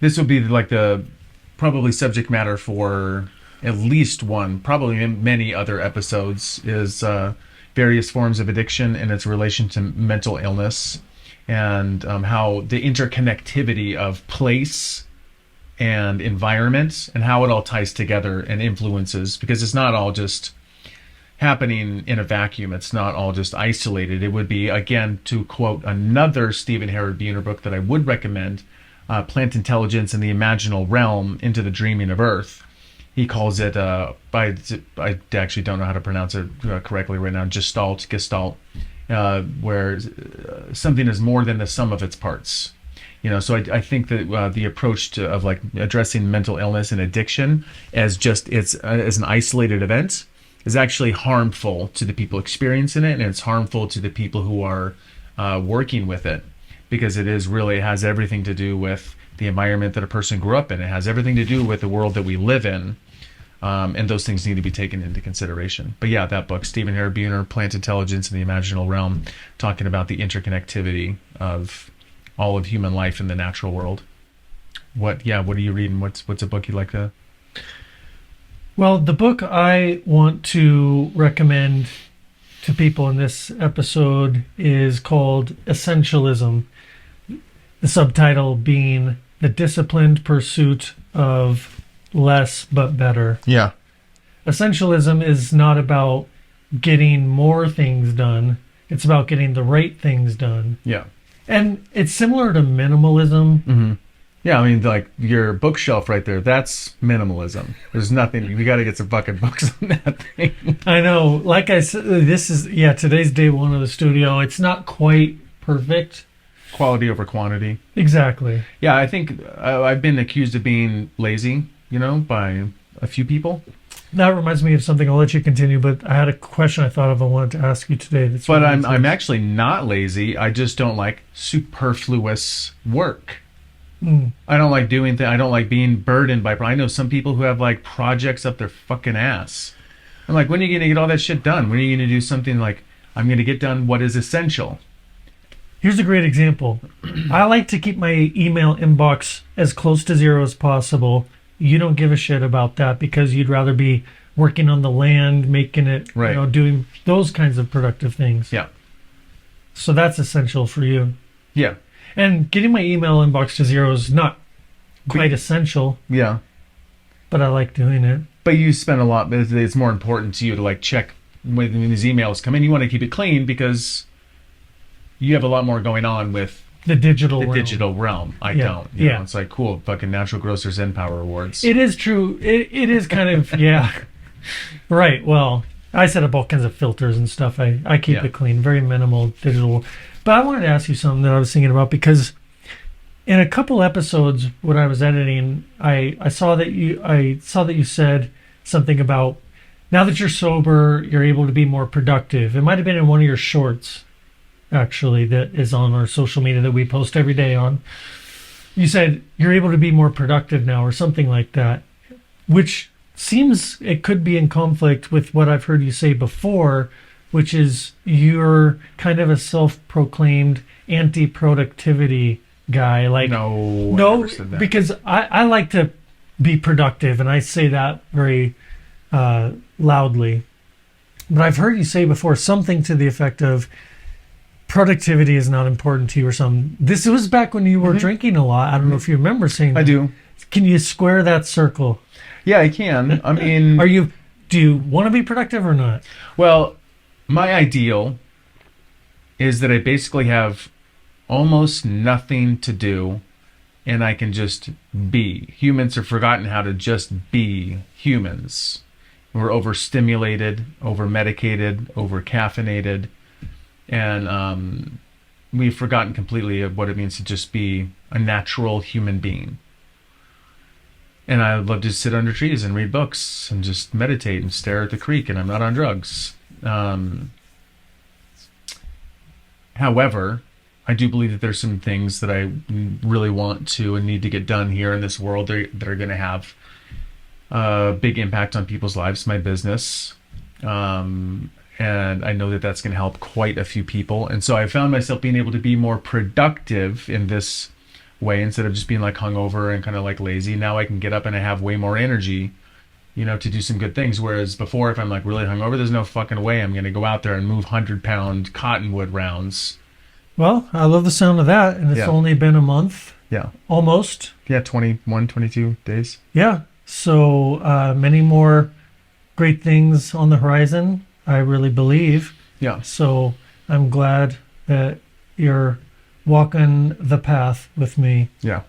this would be like the probably subject matter for at least one, probably many other episodes, is various forms of addiction and its relation to mental illness, and how the interconnectivity of place and environment and how it all ties together and influences, because it's not all just happening in a vacuum. It's not all just isolated. It would be, again, to quote another Stephen Herod Buhner book that I would recommend, Plant Intelligence in the Imaginal Realm, Into the Dreaming of Earth. He calls it, I actually don't know how to pronounce it correctly right now, Gestalt, where something is more than the sum of its parts. So I think that the approach of like addressing mental illness and addiction as an isolated event is actually harmful to the people experiencing it, and it's harmful to the people who are working with it, because it has everything to do with the environment that a person grew up in. It has everything to do with the world that we live in, and those things need to be taken into consideration. But yeah, that book, Stephen Herod Buhner, Plant Intelligence in the Imaginal Realm, talking about the interconnectivity of all of human life in the natural world. What are you reading? What's a book you'd like to... Well, the book I want to recommend to people in this episode is called Essentialism. The subtitle being The Disciplined Pursuit of Less But Better. Yeah. Essentialism is not about getting more things done. It's about getting the right things done. Yeah. And it's similar to minimalism. Mm-hmm. Yeah, I mean, like your bookshelf right there, that's minimalism. There's nothing, we got to get some fucking books on that thing. I know. Like I said, today's day one of the studio. It's not quite perfect. Quality over quantity. Exactly. Yeah, I think I've been accused of being lazy, by a few people. That reminds me of something. I'll let you continue, but I had a question I thought of I wanted to ask you today. But I'm actually not lazy. I just don't like superfluous work. I don't like doing things. I don't like being burdened by... I know some people who have like projects up their fucking ass. I'm like, when are you going to get all that shit done? When are you going to do something like, I'm going to get done what is essential? Here's a great example. I like to keep my email inbox as close to zero as possible. You don't give a shit about that because you'd rather be working on the land, making it, right, doing those kinds of productive things. Yeah. So that's essential for you. Yeah. And getting my email inbox to zero is not quite essential. Yeah. But I like doing it. But you spend a lot, it's more important to you to like check when these emails come in. You want to keep it clean because you have a lot more going on with the digital realm. I don't. You know, it's like, cool, fucking Natural Grocers End Power Awards. It is true. It is kind of, yeah. Right. Well, I set up all kinds of filters and stuff. I keep it clean, very minimal digital. But I wanted to ask you something that I was thinking about, because in a couple episodes when I was editing, I saw that you said something about now that you're sober, you're able to be more productive. It might have been in one of your shorts, actually, that is on our social media that we post every day on. You said you're able to be more productive now or something like that, which seems it could be in conflict with what I've heard you say before, which is you're kind of a self-proclaimed anti-productivity guy. Like, no, because I like to be productive, and I say that very loudly. But I've heard you say before something to the effect of productivity is not important to you or something. This was back when you were drinking a lot. I don't know if you remember saying that. I do. Can you square that circle? Yeah, I can. I mean... Do you want to be productive or not? Well, my ideal is that I basically have almost nothing to do and I can just be. Humans have forgotten how to just be humans. We're overstimulated, over-medicated, over-caffeinated, and we've forgotten completely of what it means to just be a natural human being. And I love to sit under trees and read books and just meditate and stare at the creek, and I'm not on drugs. However, I do believe that there's some things that I really want to and need to get done here in this world that are going to have a big impact on people's lives, my business. And I know that that's going to help quite a few people. And so I found myself being able to be more productive in this way instead of just being like hungover and kind of like lazy. Now I can get up and I have way more energy, to do some good things. Whereas before, if I'm like really hungover, there's no fucking way I'm going to go out there and move 100-pound cottonwood rounds. Well, I love the sound of that, and it's Yeah. only been a month, Yeah. almost. Yeah, 21, 22 days. Yeah. So many more great things on the horizon, I really believe. Yeah. So I'm glad that you're walking the path with me. Yeah.